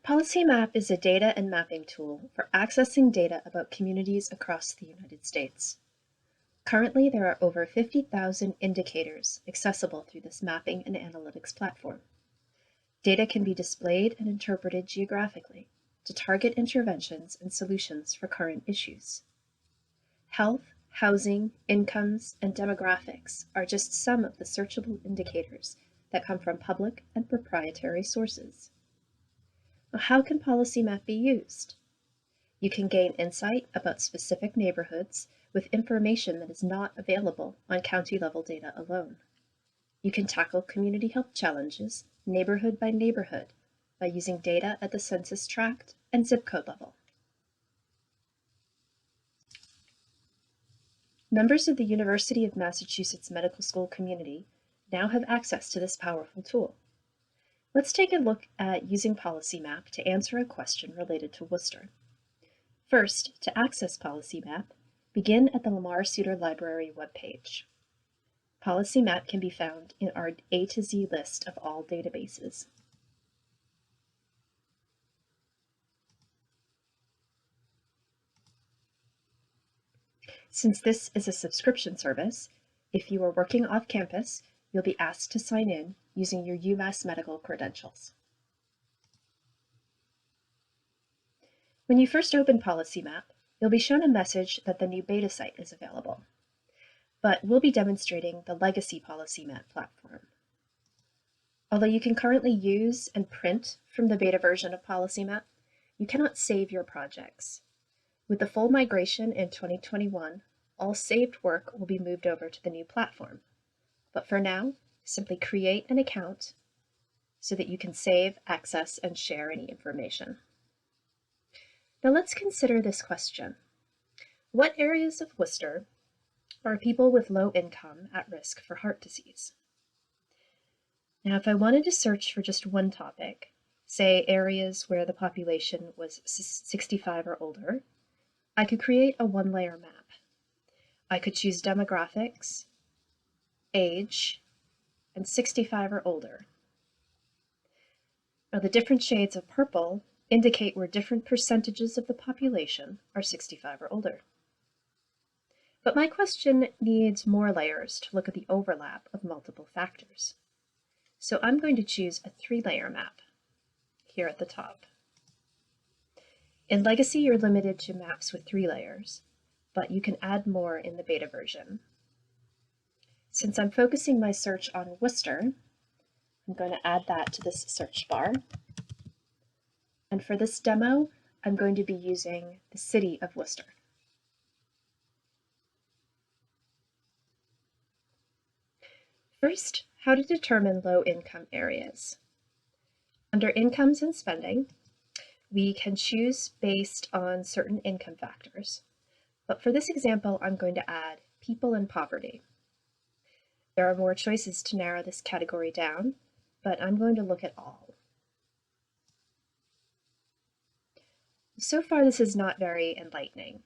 PolicyMap is a data and mapping tool for accessing data about communities across the United States. Currently, there are over 50,000 indicators accessible through this mapping and analytics platform. Data can be displayed and interpreted geographically to target interventions and solutions for current issues. Health, housing, incomes, and demographics are just some of the searchable indicators that come from public and proprietary sources. Now, how can PolicyMap be used? You can gain insight about specific neighborhoods with information that is not available on county-level data alone. You can tackle community health challenges neighborhood by neighborhood by using data at the census tract and zip code level. Members of the University of Massachusetts Medical School community now have access to this powerful tool. Let's take a look at using PolicyMap to answer a question related to Worcester. First, to access PolicyMap, begin at the Lamar Suter Library webpage. PolicyMap can be found in our A to Z list of all databases. Since this is a subscription service, if you are working off campus, you'll be asked to sign in using your UMass medical credentials. When you first open PolicyMap, you'll be shown a message that the new beta site is available, but we'll be demonstrating the legacy PolicyMap platform. Although you can currently use and print from the beta version of PolicyMap, you cannot save your projects. With the full migration in 2021, all saved work will be moved over to the new platform. But for now, simply create an account so that you can save, access, and share any information. Now let's consider this question. What areas of Worcester are people with low income at risk for heart disease? Now, if I wanted to search for just one topic, say areas where the population was 65 or older, I could create a one-layer map. I could choose demographics, age, and 65 or older. Now, the different shades of purple indicate where different percentages of the population are 65 or older. But my question needs more layers to look at the overlap of multiple factors. So I'm going to choose a 3-layer map here at the top. In Legacy, you're limited to maps with 3 layers, but you can add more in the beta version. Since I'm focusing my search on Worcester, I'm going to add that to this search bar. And for this demo, I'm going to be using the city of Worcester. First, how to determine low-income areas. Under Incomes and Spending, we can choose based on certain income factors. But for this example, I'm going to add people in poverty. There are more choices to narrow this category down, but I'm going to look at all. So far, this is not very enlightening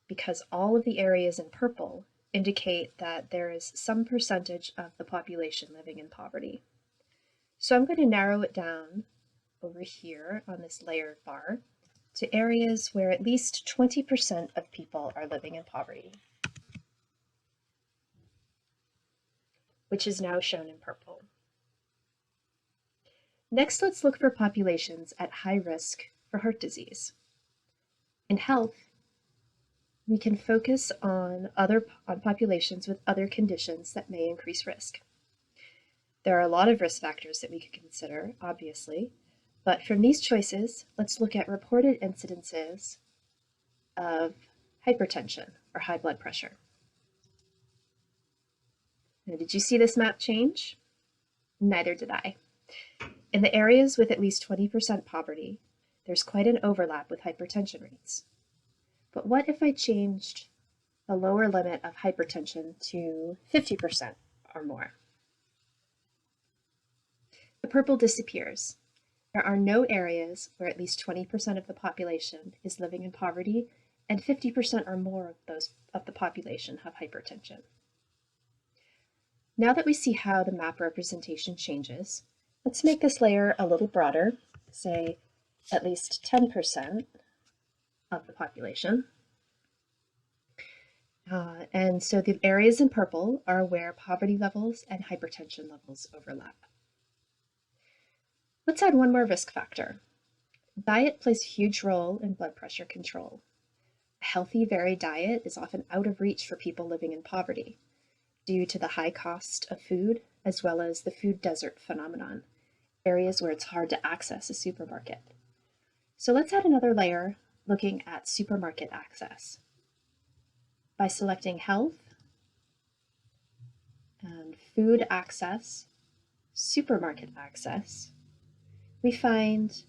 because all of the areas in purple indicate that there is some percentage of the population living in poverty. So I'm going to narrow it down over here on this layered bar to areas where at least 20% of people are living in poverty, which is now shown in purple. Next, let's look for populations at high risk for heart disease. In health, we can focus on populations with other conditions that may increase risk. There are a lot of risk factors that we could consider, obviously, but from these choices, let's look at reported incidences of hypertension or high blood pressure. Now, did you see this map change? Neither did I. In the areas with at least 20% poverty, there's quite an overlap with hypertension rates. But what if I changed the lower limit of hypertension to 50% or more? The purple disappears. There are no areas where at least 20% of the population is living in poverty and 50% or more of the population have hypertension. Now that we see how the map representation changes, let's make this layer a little broader, say at least 10% of the population. And so the areas in purple are where poverty levels and hypertension levels overlap. Let's add one more risk factor. Diet plays a huge role in blood pressure control. A healthy, varied diet is often out of reach for people living in poverty due to the high cost of food, as well as the food desert phenomenon, areas where it's hard to access a supermarket. So let's add another layer looking at supermarket access. By selecting health and food access, supermarket access, we find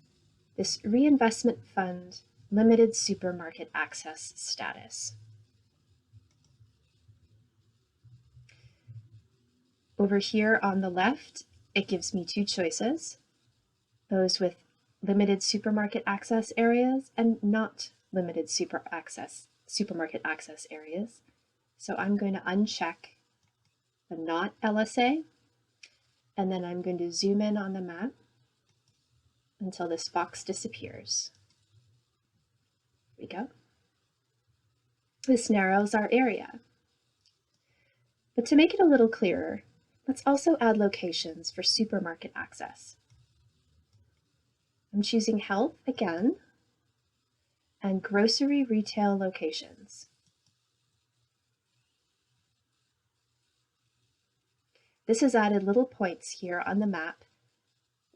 this reinvestment fund limited supermarket access status. Over here on the left, it gives me two choices, those with limited supermarket access areas and not limited supermarket access areas. So I'm going to uncheck the not LSA, and then I'm going to zoom in on the map until this box disappears. There we go. This narrows our area. But to make it a little clearer, let's also add locations for supermarket access. I'm choosing health again and grocery retail locations. This has added little points here on the map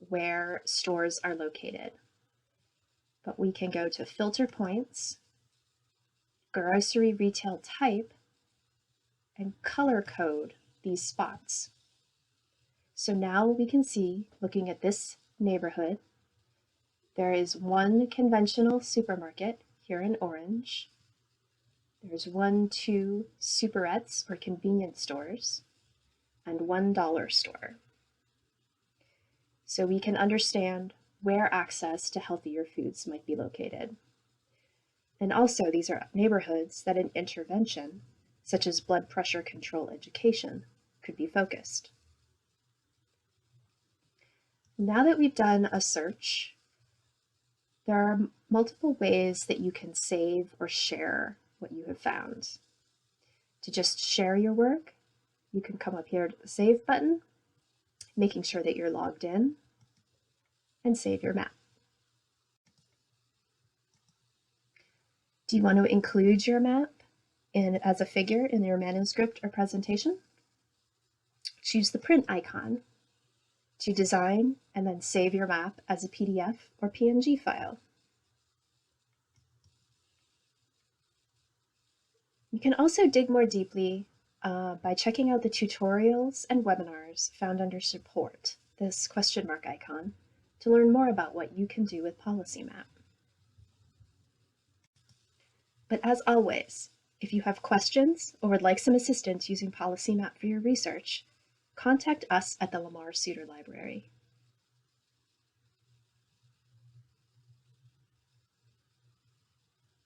where stores are located. But we can go to filter points, grocery retail type, and color code these spots. So now we can see, looking at this neighborhood, there is one conventional supermarket here in orange. There's 2 superettes or convenience stores and one dollar store. So we can understand where access to healthier foods might be located. And also these are neighborhoods that an intervention, such as blood pressure control education, could be focused. Now that we've done a search, there are multiple ways that you can save or share what you have found. To just share your work, you can come up here to the Save button, making sure that you're logged in, and save your map. Do you want to include your map as a figure in your manuscript or presentation? Choose the print icon to design and then save your map as a PDF or PNG file. You can also dig more deeply by checking out the tutorials and webinars found under Support, this question mark icon, to learn more about what you can do with PolicyMap. But as always, if you have questions or would like some assistance using PolicyMap for your research, contact us at the Lamar Suter Library.